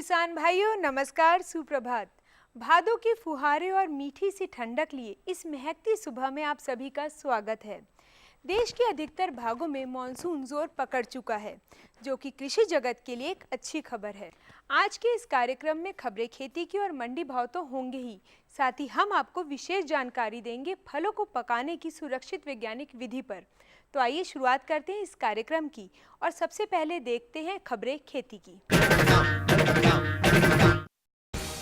किसान भाइयों नमस्कार, सुप्रभात। भादों की फुहारे और मीठी सी ठंडक लिए इस महकती सुबह में आप सभी का स्वागत है। देश के अधिकतर भागों में मानसून जोर पकड़ चुका है, जो कि कृषि जगत के लिए एक अच्छी खबर है। आज के इस कार्यक्रम में खबरें खेती की और मंडी भाव तो होंगे ही, साथ ही हम आपको विशेष जानकारी देंगे फलों को पकाने की सुरक्षित वैज्ञानिक विधि पर। तो आइए शुरुआत करते हैं इस कार्यक्रम की और सबसे पहले देखते हैं खबरें खेती की।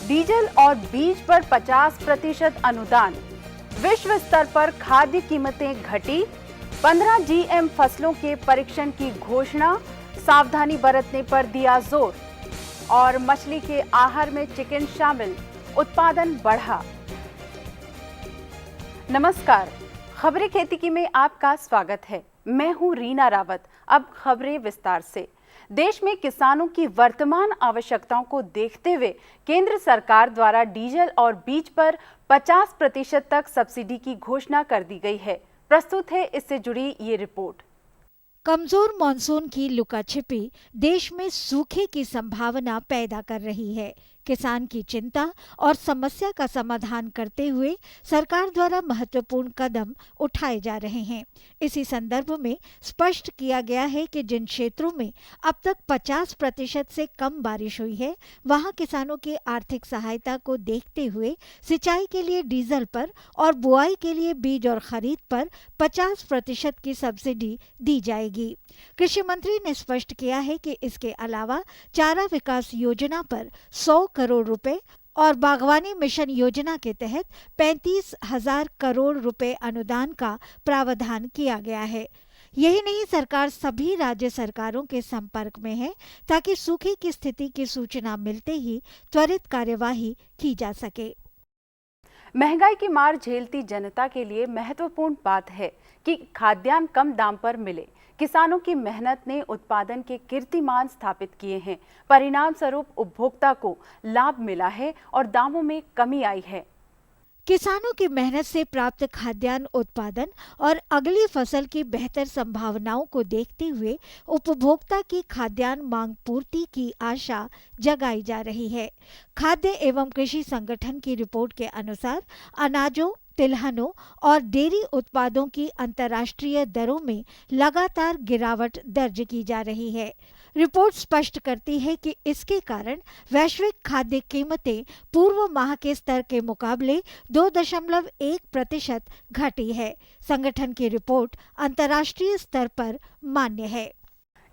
डीजल और बीज पर 50% अनुदान, विश्व स्तर पर खाद्य कीमतें घटी, 15 जीएम फसलों के परीक्षण की घोषणा, सावधानी बरतने पर दिया जोर और मछली के आहार में चिकन शामिल, उत्पादन बढ़ा। नमस्कार, खबरें खेती की में आपका स्वागत है। मैं हूं रीना रावत। अब खबरें विस्तार से। देश में किसानों की वर्तमान आवश्यकताओं को देखते हुए केंद्र सरकार द्वारा डीजल और बीज पर 50% तक सब्सिडी की घोषणा कर दी गई है। प्रस्तुत है इससे जुड़ी ये रिपोर्ट। कमजोर मॉनसून की लुकाछिपी देश में सूखे की संभावना पैदा कर रही है। किसान की चिंता और समस्या का समाधान करते हुए सरकार द्वारा महत्वपूर्ण कदम उठाए जा रहे हैं। इसी संदर्भ में स्पष्ट किया गया है कि जिन क्षेत्रों में अब तक 50% से कम बारिश हुई है, वहां किसानों की आर्थिक सहायता को देखते हुए सिंचाई के लिए डीजल पर और बुआई के लिए बीज और खरीद पर 50% की सब्सिडी दी जाएगी। कृषि मंत्री ने स्पष्ट किया है कि इसके अलावा चारा विकास योजना पर 100 करोड़ रुपए और बागवानी मिशन योजना के तहत 35,000 करोड़ रुपए अनुदान का प्रावधान किया गया है। यही नहीं, सरकार सभी राज्य सरकारों के संपर्क में है ताकि सूखे की स्थिति की सूचना मिलते ही त्वरित कार्यवाही की जा सके। महंगाई की मार झेलती जनता के लिए महत्वपूर्ण बात है कि खाद्यान्न कम दाम पर मिले। किसानों की मेहनत ने उत्पादन के कीर्तिमान स्थापित किए हैं। परिणाम स्वरूप उपभोक्ता को लाभ मिला है और दामों में कमी आई है। किसानों की मेहनत से प्राप्त खाद्यान्न उत्पादन और अगली फसल की बेहतर संभावनाओं को देखते हुए उपभोक्ता की खाद्यान्न मांग पूर्ति की आशा जगाई जा रही है। खाद्य एवं कृषि संगठन की रिपोर्ट के अनुसार अनाजों, तिलहनों और डेयरी उत्पादों की अंतर्राष्ट्रीय दरों में लगातार गिरावट दर्ज की जा रही है। रिपोर्ट स्पष्ट करती है कि इसके कारण वैश्विक खाद्य कीमतें पूर्व माह के स्तर के मुकाबले 2.1% घटी है। संगठन की रिपोर्ट अंतर्राष्ट्रीय स्तर पर मान्य है।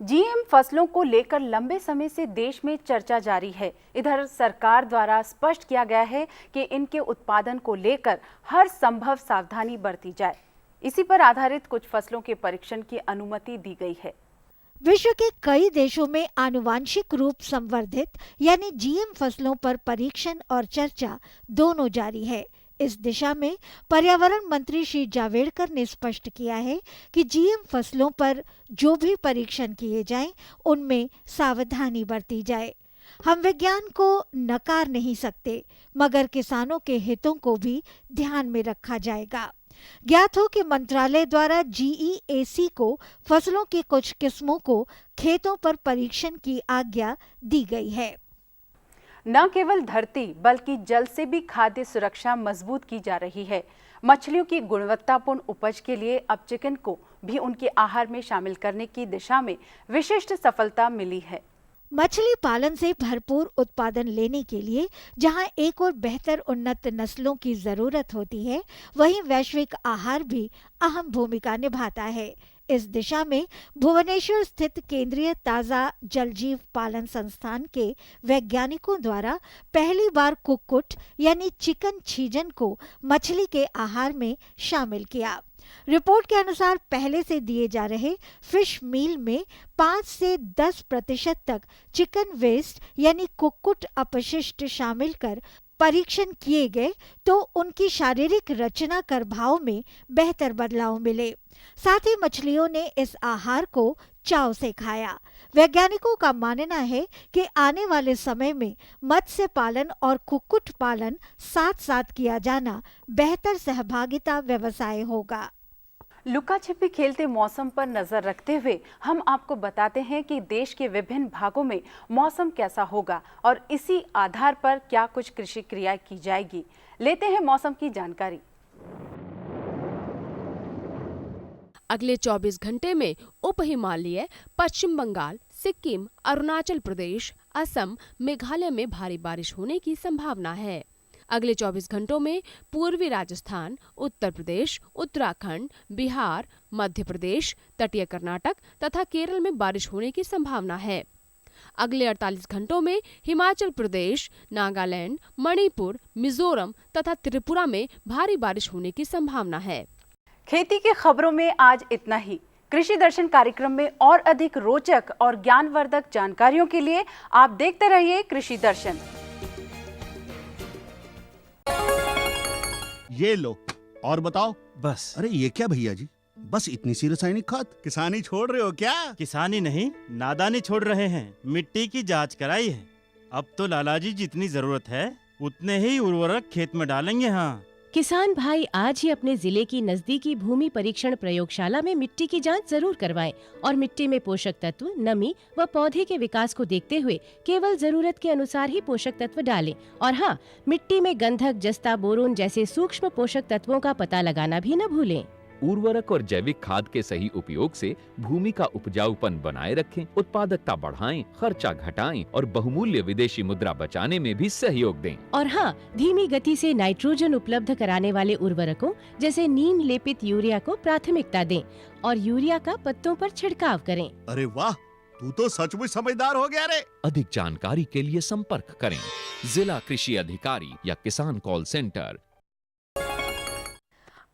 जीएम फसलों को लेकर लंबे समय से देश में चर्चा जारी है। इधर सरकार द्वारा स्पष्ट किया गया है कि इनके उत्पादन को लेकर हर संभव सावधानी बरती जाए। इसी पर आधारित कुछ फसलों के परीक्षण की अनुमति दी गई है। विश्व के कई देशों में आनुवांशिक रूप संवर्धित यानी जीएम फसलों पर परीक्षण और चर्चा दोनों जारी है। इस दिशा में पर्यावरण मंत्री श्री जावड़ेकर ने स्पष्ट किया है कि जीएम फसलों पर जो भी परीक्षण किए जाएं, उनमें सावधानी बरती जाए। हम विज्ञान को नकार नहीं सकते, मगर किसानों के हितों को भी ध्यान में रखा जाएगा। ज्ञात हो कि मंत्रालय द्वारा जीईएसी को फसलों की कुछ किस्मों को खेतों पर परीक्षण की आज्ञा दी गई है। न केवल धरती बल्कि जल से भी खाद्य सुरक्षा मजबूत की जा रही है। मछलियों की गुणवत्तापूर्ण उपज के लिए अब चिकन को भी उनके आहार में शामिल करने की दिशा में विशिष्ट सफलता मिली है। मछली पालन से भरपूर उत्पादन लेने के लिए जहां एक और बेहतर उन्नत नस्लों की जरूरत होती है, वहीं वैश्विक आहार भी अहम भूमिका निभाता है। इस दिशा में भुवनेश्वर स्थित केंद्रीय ताजा जलजीव पालन संस्थान के वैज्ञानिकों द्वारा पहली बार कुक्कुट यानी चिकन छीजन को मछली के आहार में शामिल किया। रिपोर्ट के अनुसार पहले से दिए जा रहे फिश मील में 5 से 10% तक चिकन वेस्ट यानी कुक्कुट अपशिष्ट शामिल कर परीक्षण किए गए तो उनकी शारीरिक रचना प्रभाव में बेहतर बदलाव मिले। साथ ही मछलियों ने इस आहार को चाव से खाया। वैज्ञानिकों का मानना है कि आने वाले समय में मत्स्य पालन और कुक्कुट पालन साथ साथ किया जाना बेहतर सहभागिता व्यवसाय होगा। लुका छिपी खेलते मौसम पर नजर रखते हुए हम आपको बताते हैं कि देश के विभिन्न भागों में मौसम कैसा होगा और इसी आधार पर क्या कुछ कृषि क्रिया की जाएगी। लेते हैं मौसम की जानकारी। अगले 24 घंटे में उप हिमालय, पश्चिम बंगाल, सिक्किम, अरुणाचल प्रदेश, असम, मेघालय में भारी बारिश होने की संभावना है। अगले 24 घंटों में पूर्वी राजस्थान, उत्तर प्रदेश, उत्तराखंड, बिहार, मध्य प्रदेश, तटीय कर्नाटक तथा केरल में बारिश होने की संभावना है। अगले 48 घंटों में हिमाचल प्रदेश, नागालैंड, मणिपुर, मिजोरम तथा त्रिपुरा में भारी बारिश होने की संभावना है। खेती की खबरों में आज इतना ही। कृषि दर्शन कार्यक्रम में और अधिक रोचक और ज्ञानवर्धक जानकारियों के लिए आप देखते रहिए कृषि दर्शन। ये लो और बताओ। बस। अरे ये क्या भैया जी, बस इतनी सी रासायनिक खाद? किसानी छोड़ रहे हो क्या? किसानी नहीं, नादानी छोड़ रहे हैं। मिट्टी की जांच कराई है। अब तो लालाजी जितनी जरूरत है उतने ही उर्वरक खेत में डालेंगे। हाँ, किसान भाई आज ही अपने जिले की नजदीकी भूमि परीक्षण प्रयोगशाला में मिट्टी की जांच जरूर करवाएं और मिट्टी में पोषक तत्व, नमी व पौधे के विकास को देखते हुए केवल जरूरत के अनुसार ही पोषक तत्व डालें। और हाँ, मिट्टी में गंधक, जस्ता, बोरोन जैसे सूक्ष्म पोषक तत्वों का पता लगाना भी न भूलें। उर्वरक और जैविक खाद के सही उपयोग से भूमि का उपजाऊपन बनाए रखें, उत्पादकता बढ़ाएं, खर्चा घटाएं और बहुमूल्य विदेशी मुद्रा बचाने में भी सहयोग दें। और हाँ, धीमी गति से नाइट्रोजन उपलब्ध कराने वाले उर्वरकों जैसे नीम लेपित यूरिया को प्राथमिकता दें और यूरिया का पत्तों पर छिड़काव करें। अरे वाह, तू तो सचमुच समझदार हो गया रे। अधिक जानकारी के लिए संपर्क करें जिला कृषि अधिकारी या किसान कॉल सेंटर।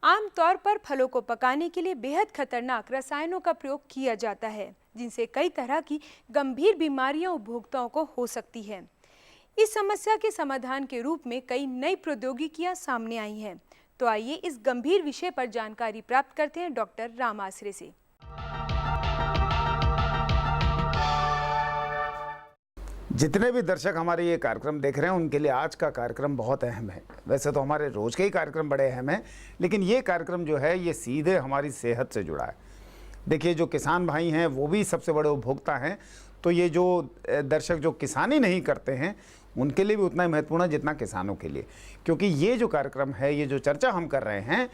आमतौर पर फलों को पकाने के लिए बेहद खतरनाक रसायनों का प्रयोग किया जाता है, जिनसे कई तरह की गंभीर बीमारियां उपभोक्ताओं को हो सकती है। इस समस्या के समाधान के रूप में कई नई प्रौद्योगिकियां सामने आई हैं। तो आइए इस गंभीर विषय पर जानकारी प्राप्त करते हैं डॉक्टर राम आसरे से। जितने भी दर्शक हमारे ये कार्यक्रम देख रहे हैं उनके लिए आज का कार्यक्रम बहुत अहम है। वैसे तो हमारे रोज के ही कार्यक्रम बड़े अहम हैं, लेकिन ये कार्यक्रम जो है ये सीधे हमारी सेहत से जुड़ा है। देखिए, जो किसान भाई हैं वो भी सबसे बड़े उपभोक्ता हैं, तो ये जो दर्शक जो किसानी नहीं करते हैं उनके लिए भी उतना ही महत्वपूर्ण है जितना किसानों के लिए, क्योंकि ये जो कार्यक्रम है, ये जो चर्चा हम कर रहे हैं,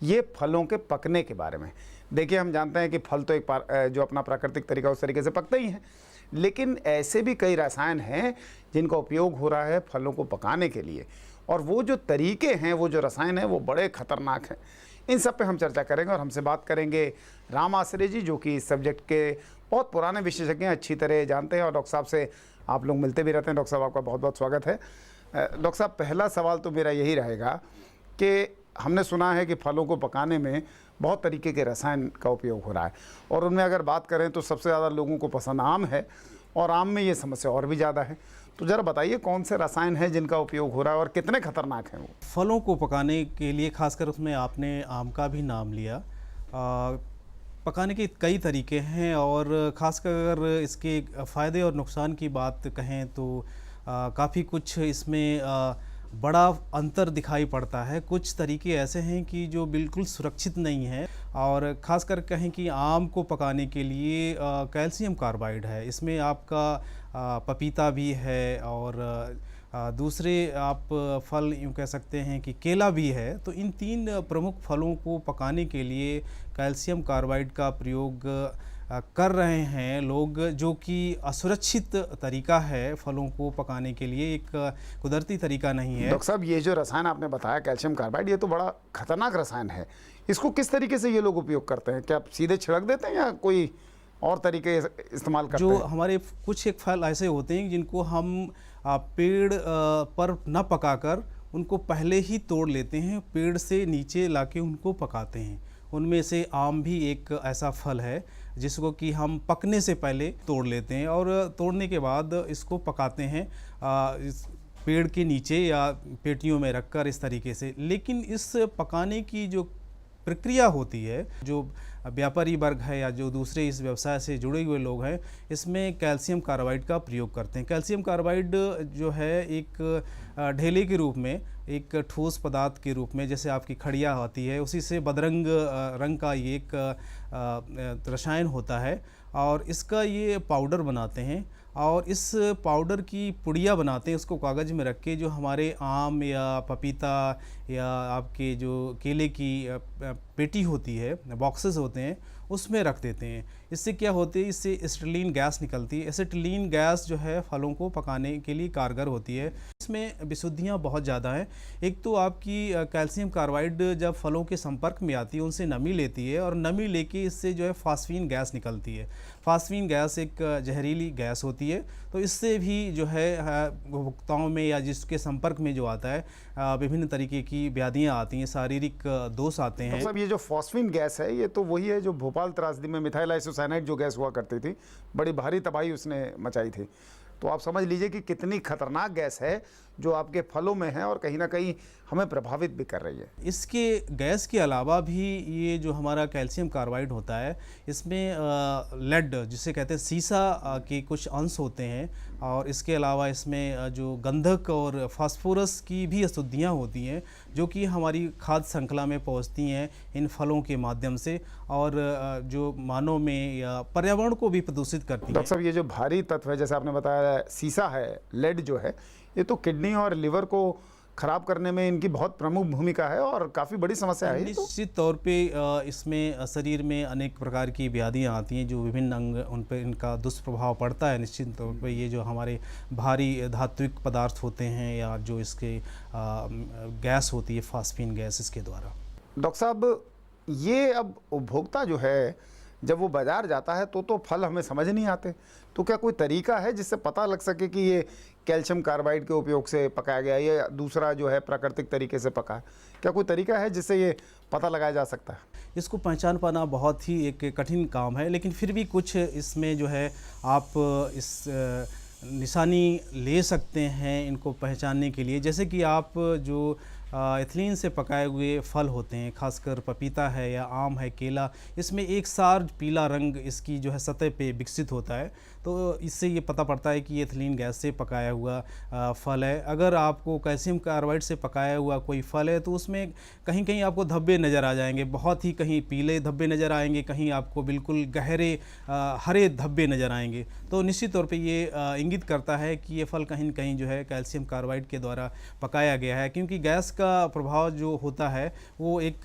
ये फलों के पकने के बारे में। देखिए, हम जानते हैं कि फल तो एक जो अपना प्राकृतिक तरीका उस तरीके से पकते ही हैं, लेकिन ऐसे भी कई रसायन हैं जिनका उपयोग हो रहा है फलों को पकाने के लिए, और वो जो तरीके हैं, वो जो रसायन हैं, वो बड़े खतरनाक हैं। इन सब पे हम चर्चा करेंगे और हमसे बात करेंगे राम आसरे जी, जो कि इस सब्जेक्ट के बहुत पुराने विशेषज्ञ हैं, अच्छी तरह जानते हैं, और डॉक्टर साहब से आप लोग मिलते भी रहते हैं। डॉक्टर साहब, आपका बहुत बहुत स्वागत है। डॉक्टर साहब, पहला सवाल तो मेरा यही रहेगा कि हमने सुना है कि फलों को पकाने में बहुत तरीके के रसायन का उपयोग हो रहा है, और उनमें अगर बात करें तो सबसे ज़्यादा लोगों को पसंद आम है, और आम में ये समस्या और भी ज़्यादा है। तो ज़रा बताइए कौन से रसायन हैं जिनका उपयोग हो रहा है और कितने खतरनाक हैं वो? फलों को पकाने के लिए खासकर उसमें आपने आम का भी नाम लिया। पकाने के कई तरीके हैं, और ख़ासकर अगर इसके फ़ायदे और नुकसान की बात कहें तो काफ़ी कुछ इसमें बड़ा अंतर दिखाई पड़ता है। कुछ तरीके ऐसे हैं कि जो बिल्कुल सुरक्षित नहीं है, और ख़ासकर कहें कि आम को पकाने के लिए कैल्शियम कार्बाइड है, इसमें आपका पपीता भी है, और दूसरे आप फल यूँ कह सकते हैं कि केला भी है। तो इन तीन प्रमुख फलों को पकाने के लिए कैल्शियम कार्बाइड का प्रयोग कर रहे हैं लोग, जो कि असुरक्षित तरीका है फलों को पकाने के लिए, एक कुदरती तरीका नहीं है। डॉक्टर साहब, ये जो रसायन आपने बताया कैल्शियम कार्बाइड, ये तो बड़ा खतरनाक रसायन है। इसको किस तरीके से ये लोग उपयोग करते हैं? क्या सीधे छिड़क देते हैं या कोई और तरीके इस्तेमाल करते हैं? जो हमारे कुछ एक फल ऐसे होते हैं जिनको हम पेड़ पर न पकाकर उनको पहले ही तोड़ लेते हैं, पेड़ से नीचे लाके उनको पकाते हैं। उनमें से आम भी एक ऐसा फल है जिसको कि हम पकने से पहले तोड़ लेते हैं, और तोड़ने के बाद इसको पकाते हैं इस पेड़ के नीचे या पेटियों में रखकर, इस तरीके से। लेकिन इस पकाने की जो प्रक्रिया होती है, जो व्यापारी वर्ग है या जो दूसरे इस व्यवसाय से जुड़े हुए लोग हैं, इसमें कैल्शियम कार्बाइड का प्रयोग करते हैं। कैल्शियम कार्बाइड जो है एक ढेले के रूप में, एक ठोस पदार्थ के रूप में, जैसे आपकी खड़िया होती है, उसी से बदरंग रंग का ये एक रसायन होता है और इसका ये पाउडर बनाते हैं और इस पाउडर की पुड़िया बनाते हैं, उसको कागज़ में रख के जो हमारे आम या पपीता या आपके जो केले की पेटी होती है, बॉक्सेस होते हैं, उसमें रख देते हैं। इससे क्या होती है, इससे एसिटिलीन गैस निकलती है। एसिटिलीन गैस जो है फलों को पकाने के लिए कारगर होती है। इसमें विशुद्धियाँ बहुत ज़्यादा हैं। एक तो आपकी कैल्शियम कार्बाइड जब फलों के संपर्क में आती है, उनसे नमी लेती है और नमी लेके इससे जो है फास्फीन गैस निकलती है। फास्फीन गैस एक जहरीली गैस होती है, तो इससे भी जो है उपभोक्ताओं में या जिसके संपर्क में जो आता है विभिन्न तरीके की व्याधियाँ आती हैं, शारीरिक दोष आते हैं। मतलब ये जो फॉस्फीन गैस है, ये तो वही है जो भोपाल त्रासदी में मिथाइल आइसोसाइनाइड जो गैस हुआ करती थी, बड़ी भारी तबाही उसने मचाई थी। तो आप समझ लीजिए कि कितनी खतरनाक गैस है जो आपके फलों में है और कहीं ना कहीं हमें प्रभावित भी कर रही है। इसके गैस के अलावा भी ये जो हमारा कैल्शियम कार्बाइड होता है, इसमें लेड जिसे कहते हैं सीसा के कुछ अंश होते हैं और इसके अलावा इसमें जो गंधक और फास्फोरस की भी अशुद्धियाँ होती हैं जो कि हमारी खाद्य श्रृंखला में पहुंचती हैं इन फलों के माध्यम से और जो मानव में या पर्यावरण को भी प्रदूषित करती हैं। डॉक्टर साहब, ये जो भारी तत्व है, जैसे आपने बताया सीसा है, लेड जो है, ये तो किडनी और लिवर को खराब करने में इनकी बहुत प्रमुख भूमिका है और काफ़ी बड़ी समस्या है। निश्चित तौर पे इसमें शरीर में अनेक प्रकार की व्याधियाँ आती हैं जो विभिन्न अंग उन पर इनका दुष्प्रभाव पड़ता है। निश्चित तौर पे ये जो हमारे भारी धात्विक पदार्थ होते हैं या जो इसके गैस होती है फास्फीन गैस, इसके द्वारा। डॉक्टर साहब, ये अब उपभोक्ता जो है जब वो बाज़ार जाता है तो फल हमें समझ नहीं आते, तो क्या कोई तरीका है जिससे पता लग सके कि ये कैल्शियम कार्बाइड के उपयोग से पकाया गया या दूसरा जो है प्राकृतिक तरीके से पका है? क्या कोई तरीका है जिससे ये पता लगाया जा सकता है? इसको पहचान पाना बहुत ही एक कठिन काम है, लेकिन फिर भी कुछ इसमें जो है आप इस निशानी ले सकते हैं इनको पहचानने के लिए। जैसे कि आप जो एथिलीन से पकाए हुए फल होते हैं, खासकर पपीता है या आम है, केला, इसमें एक सार पीला रंग इसकी जो है सतह पे विकसित होता है, तो इससे ये पता पड़ता है कि ये एथिलीन गैस से पकाया हुआ फल है। अगर आपको कैल्शियम कार्बाइड से पकाया हुआ कोई फल है तो उसमें कहीं कहीं आपको धब्बे नज़र आ जाएंगे, बहुत ही कहीं पीले धब्बे नज़र आएंगे, कहीं आपको बिल्कुल गहरे हरे धब्बे नज़र आएंगे। तो निश्चित तौर पे ये इंगित करता है कि ये फल कहीं न कहीं जो है कैल्शियम कार्बाइड के द्वारा पकाया गया है, क्योंकि गैस का प्रभाव जो होता है वो एक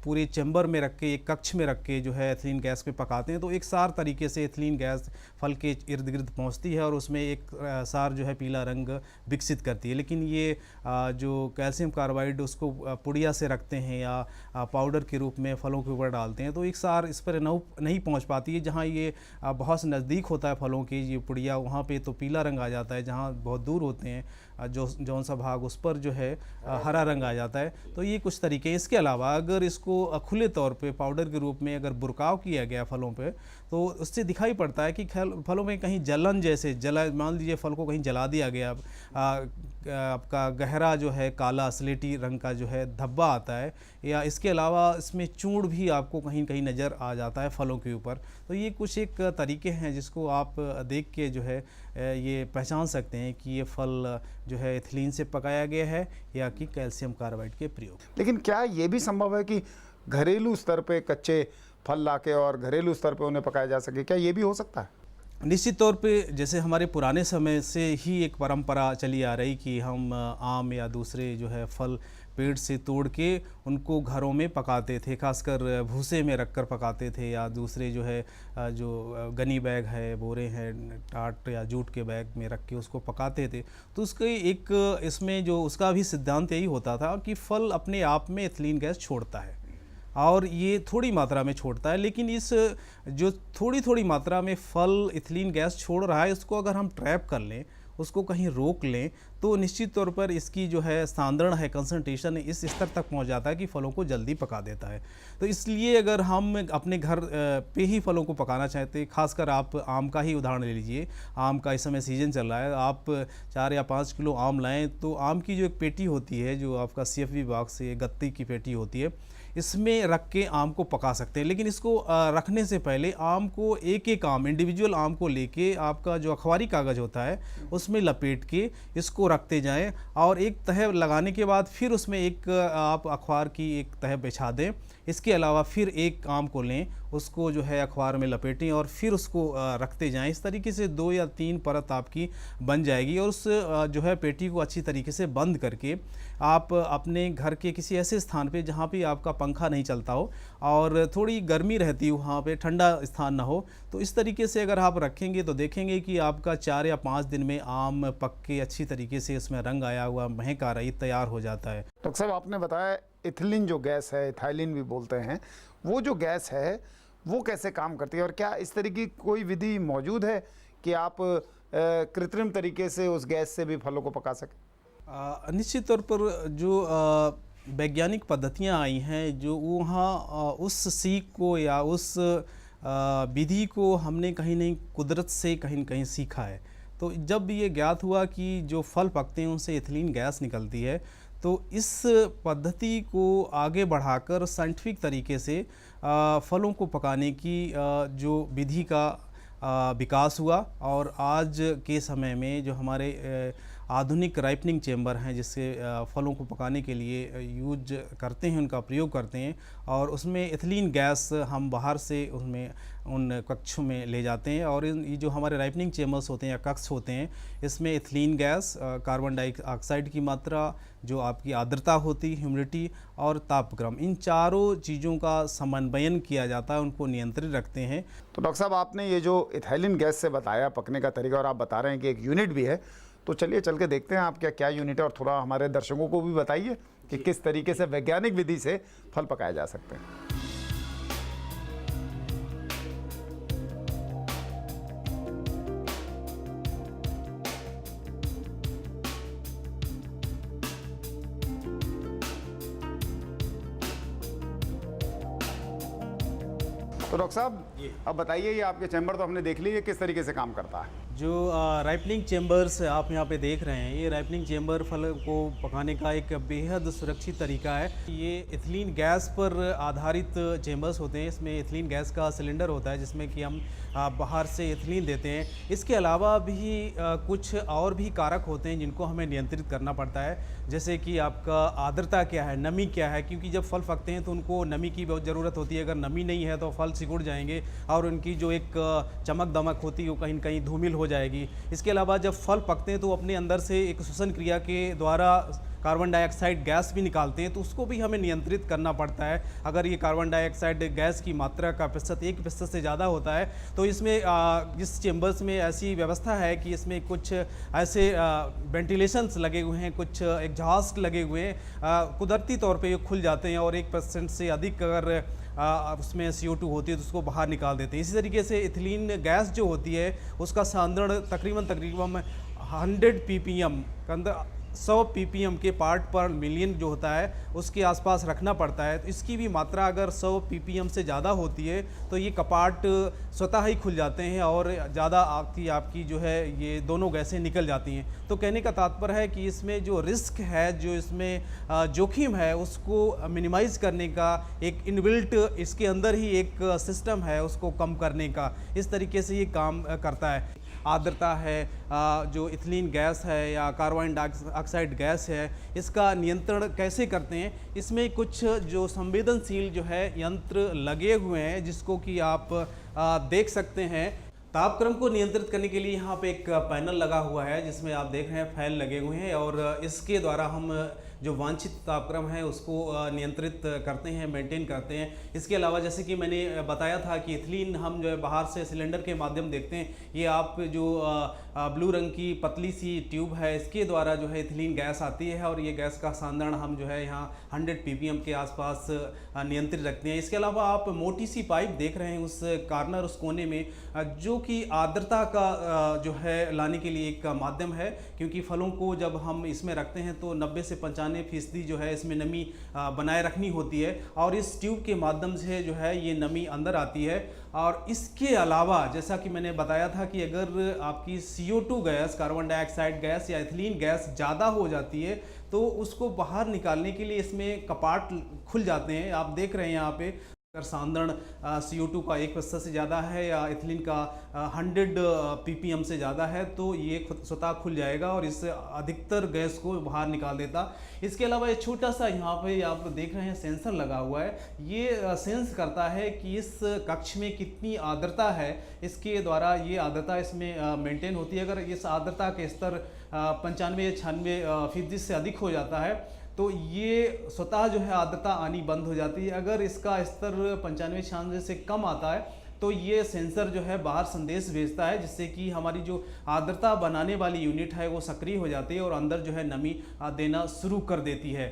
पूरे चैम्बर में रख के, एक कक्ष में रख के जो है एथिलीन गैस पे पकाते हैं, तो एक सार तरीके से एथिलीन गैस फल के इर्द गिर्द पहुंचती है और उसमें एक सार जो है पीला रंग विकसित करती है। लेकिन ये जो कैल्शियम कार्बाइड उसको पुड़िया से रखते हैं या पाउडर के रूप में फलों के ऊपर डालते हैं, तो एक सार इस पर नहीं पहुंच पाती है। जहां ये बहुत नज़दीक होता है फलों की ये पुड़िया, वहाँ पे तो पीला रंग आ जाता है, जहाँ बहुत दूर होते हैं जौन सा भाग उस पर जो है हरा रंग आ जाता है। तो ये कुछ तरीके। इसके अलावा अगर इसको खुले तौर पे पाउडर के रूप में अगर बुरकाव किया गया फलों पे, तो उससे दिखाई पड़ता है कि फलों में कहीं जलन जैसे मान लीजिए फल को कहीं जला दिया गया, आपका गहरा जो है काला स्लेटी रंग का जो है धब्बा आता है, या इसके अलावा इसमें चूर्ण भी आपको कहीं कहीं नज़र आ जाता है फलों के ऊपर। तो ये कुछ एक तरीके हैं जिसको आप देख के जो है ये पहचान सकते हैं कि ये फल जो है एथिलीन से पकाया गया है या कि कैल्शियम कार्बाइड के प्रयोग। लेकिन क्या ये भी संभव है कि घरेलू स्तर पे कच्चे फल लाके और घरेलू स्तर पे उन्हें पकाया जा सके? क्या ये भी हो सकता है? निश्चित तौर पे जैसे हमारे पुराने समय से ही एक परंपरा चली आ रही कि हम आम या दूसरे जो है फल पेड़ से तोड़ के उनको घरों में पकाते थे, खासकर भूसे में रखकर पकाते थे, या दूसरे जो है जो गनी बैग है, बोरे हैं, टाट या जूट के बैग में रख के उसको पकाते थे। तो उसके एक इसमें जो उसका भी सिद्धांत यही होता था कि फल अपने आप में एथिलीन गैस छोड़ता है और ये थोड़ी मात्रा में छोड़ता है, लेकिन इस जो थोड़ी मात्रा में फल एथिलीन गैस छोड़ रहा है, इसको अगर हम ट्रैप कर लें, उसको कहीं रोक लें, तो निश्चित तौर पर इसकी जो है सांद्रण है, कंसंट्रेशन इस स्तर तक पहुंच जाता है कि फलों को जल्दी पका देता है। तो इसलिए अगर हम अपने घर पे ही फलों को पकाना चाहते हैं, खासकर आप आम का ही उदाहरण ले लीजिए, आम का इस समय सीजन चल रहा है, आप 4 या 5 किलो आम लाएं तो आम की जो एक पेटी होती है, जो आपका CFV विभाग से गत्ते की पेटी होती है, इसमें रख के आम को पका सकते हैं। लेकिन इसको रखने से पहले आम को एक एक आम, इंडिविजुअल आम को लेके आपका जो अखबारी कागज़ होता है उसमें लपेट के इसको रखते जाएं, और एक तह लगाने के बाद फिर उसमें एक आप अखबार की एक तह बिछा दें। इसके अलावा फिर एक आम को लें, उसको जो है अखबार में लपेटें और फिर उसको रखते जाएं। इस तरीके से 2 या 3 परत आपकी बन जाएगी, और उस जो है पेटी को अच्छी तरीके से बंद करके आप अपने घर के किसी ऐसे स्थान पे जहाँ पे आपका पंखा नहीं चलता हो और थोड़ी गर्मी रहती हो, वहाँ पे ठंडा स्थान ना हो, तो इस तरीके से अगर आप रखेंगे तो देखेंगे कि आपका 4 या 5 दिन में आम पक के अच्छी तरीके से इसमें रंग आया हुआ, महक आ रही, तैयार हो जाता है। डॉक्टर साहब, आपने बताया इथिलीन जो गैस है, इथाइलिन भी बोलते हैं, वो जो गैस है वो कैसे काम करती है, और क्या इस तरह की कोई विधि मौजूद है कि आप कृत्रिम तरीके से उस गैस से भी फलों को पका सकें? निश्चित तौर पर जो वैज्ञानिक पद्धतियां आई हैं, जो वहाँ उस सीख को या उस विधि को हमने कहीं नहीं कुदरत से कहीं न कहीं सीखा है। तो जब ये ज्ञात हुआ कि जो फल पकते हैं उनसे इथिलीन गैस निकलती है, तो इस पद्धति को आगे बढ़ाकर साइंटिफिक तरीके से फलों को पकाने की जो विधि का विकास हुआ, और आज के समय में जो हमारे आधुनिक राइपनिंग चेम्बर हैं, जिससे फलों को पकाने के लिए यूज करते हैं, उनका प्रयोग करते हैं, और उसमें इथिलीन गैस हम बाहर से उसमें उन कक्षों में ले जाते हैं, और ये जो हमारे राइपनिंग चेम्बर्स होते हैं या कक्ष होते हैं, इसमें इथिलीन गैस, कार्बन डाइऑक्साइड की मात्रा, जो आपकी आर्द्रता होती, ह्यूमिडिटी और तापक्रम, इन चारों चीज़ों का समन्वयन किया जाता है, उनको नियंत्रित रखते हैं। तो डॉक्टर साहब, आपने ये जो इथाइलिन गैस से बताया पकने का तरीका, और आप बता रहे हैं कि एक यूनिट भी है, तो चलिए चल के देखते हैं आपका क्या यूनिट है, और थोड़ा हमारे दर्शकों को भी बताइए कि किस तरीके से वैज्ञानिक विधि से फल पकाए जा सकते हैं। तो डॉक्टर साहब, अब बताइए, ये आपके चैम्बर तो हमने देख ली, ये किस तरीके से काम करता है? जो राइपनिंग चेम्बर्स आप यहाँ पे देख रहे हैं, ये राइपनिंग चेम्बर फल को पकाने का एक बेहद सुरक्षित तरीका है। ये इथिलीन गैस पर आधारित चेम्बर्स होते हैं। इसमें इथिलीन गैस का सिलेंडर होता है, जिसमें कि हम बाहर से इथिलीन देते हैं। इसके अलावा भी कुछ और भी कारक होते हैं जिनको हमें नियंत्रित करना पड़ता है, जैसे कि आपका आर्द्रता क्या है, नमी क्या है, क्योंकि जब फल पकते हैं तो उनको नमी की बहुत ज़रूरत होती है। अगर नमी नहीं है तो फल सिकुड़ जाएंगे और उनकी जो एक चमक दमक होती है वो कहीं न कहीं धूमिल हो जाएगी। इसके अलावा जब फल पकते हैं तो अपने अंदर से एक श्वसन क्रिया के द्वारा कार्बन डाइऑक्साइड गैस भी निकालते हैं, तो उसको भी हमें नियंत्रित करना पड़ता है। अगर ये कार्बन डाइऑक्साइड गैस की मात्रा का प्रतिशत 1% से ज़्यादा होता है, तो इसमें इस चेम्बर्स में ऐसी व्यवस्था है कि इसमें कुछ ऐसे वेंटिलेशंस लगे हुए हैं, कुछ एग्जॉस्ट लगे हुए हैं, कुदरती तौर पे ये खुल जाते हैं, और 1% से अधिक अगर उसमें CO2 होती है तो उसको बाहर निकाल देते हैं। इसी तरीके से इथिलीन गैस जो होती है उसका सांद्रण तकरीबन 100 ppm, 100 ppm के पार्ट पर मिलियन जो होता है उसके आसपास रखना पड़ता है। तो इसकी भी मात्रा अगर 100 ppm से ज़्यादा होती है तो ये कपाट स्वतः ही खुल जाते हैं और ज़्यादा आपकी जो है ये दोनों गैसें निकल जाती हैं। तो कहने का तात्पर्य है कि इसमें जो रिस्क है, जो इसमें जोखिम है, उसको मिनिमाइज़ करने का एक इनबिल्ट इसके अंदर ही एक सिस्टम है उसको कम करने का। इस तरीके से ये काम करता है। आर्द्रता है, जो इथिलीन गैस है या कार्बन डाइऑक्साइड गैस है, इसका नियंत्रण कैसे करते हैं, इसमें कुछ जो संवेदनशील जो है यंत्र लगे हुए हैं जिसको कि आप देख सकते हैं। तापक्रम को नियंत्रित करने के लिए यहाँ पे एक पैनल लगा हुआ है जिसमें आप देख रहे हैं फैन लगे हुए हैं, और इसके द्वारा हम जो वांछित तापक्रम है उसको नियंत्रित करते हैं, मेंटेन करते हैं। इसके अलावा जैसे कि मैंने बताया था कि इथिलीन हम जो है बाहर से सिलेंडर के माध्यम देखते हैं, ये आप जो ब्लू रंग की पतली सी ट्यूब है इसके द्वारा जो है इथिलीन गैस आती है और ये गैस का सांद्रण हम जो है यहाँ 100 ppm के आसपास नियंत्रित रखते हैं। इसके अलावा आप मोटी सी पाइप देख रहे हैं उस कॉर्नर, उस कोने में, जो कि आर्द्रता का जो है लाने के लिए एक माध्यम है, क्योंकि फलों को जब हम इसमें रखते हैं तो 90 से 95% जो है इसमें नमी बनाए रखनी होती है और इस ट्यूब के माध्यम से जो है ये नमी अंदर आती है। और इसके अलावा जैसा कि मैंने बताया था कि अगर आपकी CO2 gas, carbon dioxide gas या इथिलीन गैस ज़्यादा हो जाती है तो उसको बाहर निकालने के लिए इसमें कपाट खुल जाते हैं। आप देख रहे हैं यहाँ पे, अगर सांद्रण CO2 का 1% से ज़्यादा है या इथिलीन का 100 ppm से ज़्यादा है तो ये खुद स्वतः खुल जाएगा और इस अधिकतर गैस को बाहर निकाल देता। इसके अलावा एक छोटा सा यहाँ पे आप देख रहे हैं सेंसर लगा हुआ है, ये सेंस करता है कि इस कक्ष में कितनी आर्द्रता है। इसके द्वारा ये आर्द्रता इसमें मेंटेन होती है। अगर इस आर्द्रता के स्तर 95-96% से अधिक हो जाता है तो ये स्वतः जो है आर्द्रता आनी बंद हो जाती है। अगर इसका स्तर 95-96 से कम आता है तो ये सेंसर जो है बाहर संदेश भेजता है, जिससे कि हमारी जो आर्द्रता बनाने वाली यूनिट है वो सक्रिय हो जाती है और अंदर जो है नमी देना शुरू कर देती है।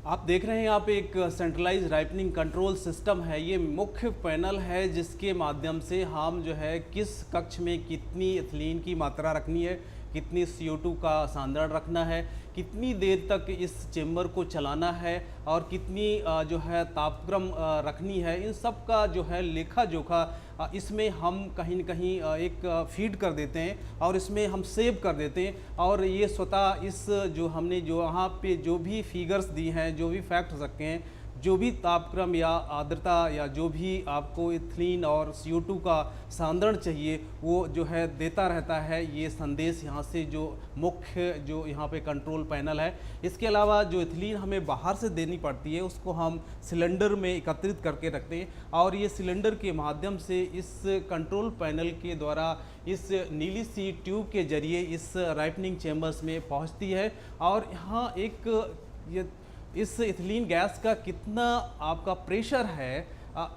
आप देख रहे हैं यहाँ पे एक सेंट्रलाइज राइपनिंग कंट्रोल सिस्टम है। ये मुख्य पैनल है जिसके माध्यम से हम जो है किस कक्ष में कितनी इथिलीन की मात्रा रखनी है, कितनी CO2 का सांद्रण रखना है, कितनी देर तक इस चेम्बर को चलाना है और कितनी जो है तापक्रम रखनी है, इन सब का जो है लेखा जोखा इसमें हम कहीं न कहीं एक फीड कर देते हैं और इसमें हम सेव कर देते हैं। और ये स्वतः इस जो हमने जो यहाँ पे जो भी फिगर्स दी हैं, जो भी फैक्ट्स रखे हैं, जो भी तापक्रम या आर्द्रता या जो भी आपको इथिलीन और CO2 का सांद्रण चाहिए वो जो है देता रहता है ये संदेश यहाँ से, जो मुख्य जो यहाँ पे कंट्रोल पैनल है। इसके अलावा जो इथिलीन हमें बाहर से देनी पड़ती है उसको हम सिलेंडर में एकत्रित करके रखते हैं और ये सिलेंडर के माध्यम से इस कंट्रोल पैनल के द्वारा इस नीली सी ट्यूब के जरिए इस राइपनिंग चेम्बर्स में पहुँचती है। और यहाँ एक इस इथिलीन गैस का कितना आपका प्रेशर है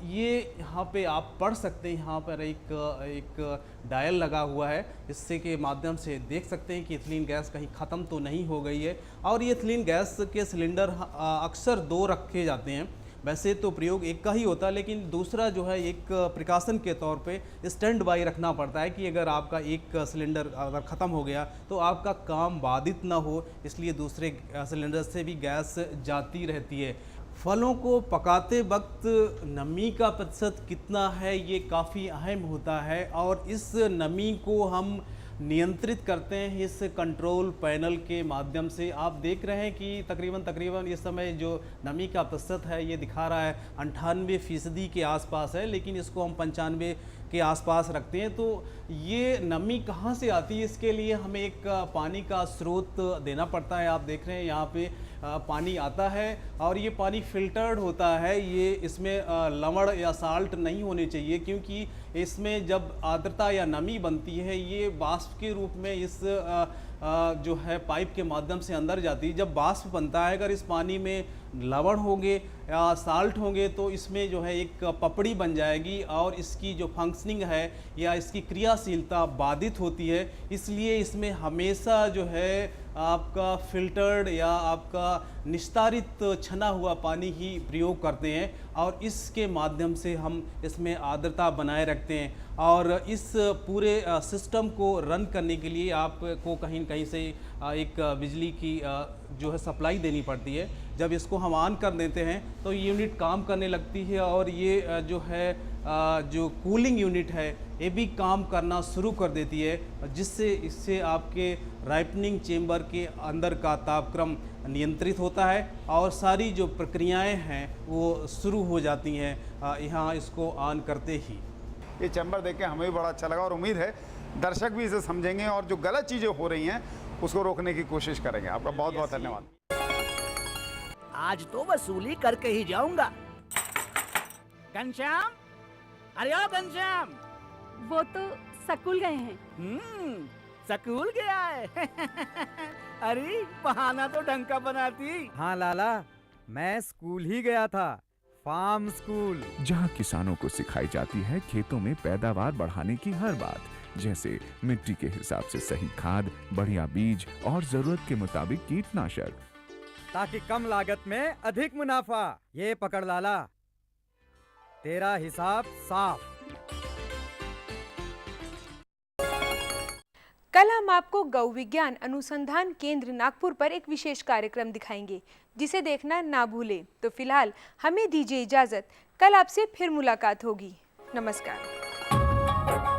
ये यहाँ पे आप पढ़ सकते हैं। यहाँ पर एक डायल लगा हुआ है, इससे के माध्यम से देख सकते हैं कि इथिलीन गैस कहीं ख़त्म तो नहीं हो गई है। और ये इथिलीन गैस के सिलेंडर अक्सर 2 रखे जाते हैं, वैसे तो प्रयोग एक का ही होता है, लेकिन दूसरा जो है एक प्रिकॉशन के तौर पे स्टैंड बाई रखना पड़ता है कि अगर आपका एक सिलेंडर अगर ख़त्म हो गया तो आपका काम बाधित ना हो, इसलिए दूसरे सिलेंडर से भी गैस जाती रहती है। फलों को पकाते वक्त नमी का प्रतिशत कितना है ये काफ़ी अहम होता है और इस नमी को हम नियंत्रित करते हैं इस कंट्रोल पैनल के माध्यम से। आप देख रहे हैं कि तकरीबन इस समय जो नमी का प्रतिशत है ये दिखा रहा है 98% के आसपास है, लेकिन इसको हम 95 के आसपास रखते हैं। तो ये नमी कहाँ से आती है, इसके लिए हमें एक पानी का स्रोत देना पड़ता है। आप देख रहे हैं यहाँ पे पानी आता है और ये पानी फिल्टर्ड होता है। ये इसमें लवण या साल्ट नहीं होने चाहिए, क्योंकि इसमें जब आर्द्रता या नमी बनती है ये वाष्प के रूप में इस जो है पाइप के माध्यम से अंदर जाती है। जब वाष्प बनता है, अगर इस पानी में लवण होंगे या साल्ट होंगे तो इसमें जो है एक पपड़ी बन जाएगी और इसकी जो फंक्शनिंग है या इसकी क्रियाशीलता बाधित होती है। इसलिए इसमें हमेशा जो है आपका फिल्टर्ड या आपका निस्तारित छना हुआ पानी ही प्रयोग करते हैं और इसके माध्यम से हम इसमें आर्द्रता बनाए रखते हैं। और इस पूरे सिस्टम को रन करने के लिए आपको कहीं न कहीं से एक बिजली की जो है सप्लाई देनी पड़ती है। जब इसको हम ऑन कर देते हैं तो यूनिट काम करने लगती है और ये जो है जो कूलिंग यूनिट है ये भी काम करना शुरू कर देती है, जिससे इससे आपके राइपनिंग चेम्बर के अंदर का तापक्रम नियंत्रित होता है और सारी जो प्रक्रियाएं हैं वो शुरू हो जाती हैं यहाँ इसको ऑन करते ही। ये चैम्बर देख के हमें भी बड़ा अच्छा लगा और उम्मीद है दर्शक भी इसे समझेंगे और जो गलत चीज़ें हो रही हैं उसको रोकने की कोशिश करेंगे। आपका बहुत बहुत धन्यवाद। आज तो वसूली करके ही जाऊंगा। घनश्याम, अरे ओ घनश्याम, वो तो स्कूल गए हैं। स्कूल गया है। अरे बहाना तो ढंग का बनाती। हाँ लाला, मैं स्कूल ही गया था, फार्म स्कूल। जहाँ किसानों को सिखाई जाती है खेतों में पैदावार बढ़ाने की हर बात, जैसे मिट्टी के हिसाब से सही खाद, बढ़िया बीज और जरूरत के मुताबिक कीटनाशक, ताकि कम लागत में अधिक मुनाफा। ये पकड़ लाला, तेरा हिसाब साफ। कल हम आपको गौ विज्ञान अनुसंधान केंद्र नागपुर पर एक विशेष कार्यक्रम दिखाएंगे, जिसे देखना ना भूलें। तो फिलहाल हमें दीजिए इजाजत, कल आपसे फिर मुलाकात होगी। नमस्कार।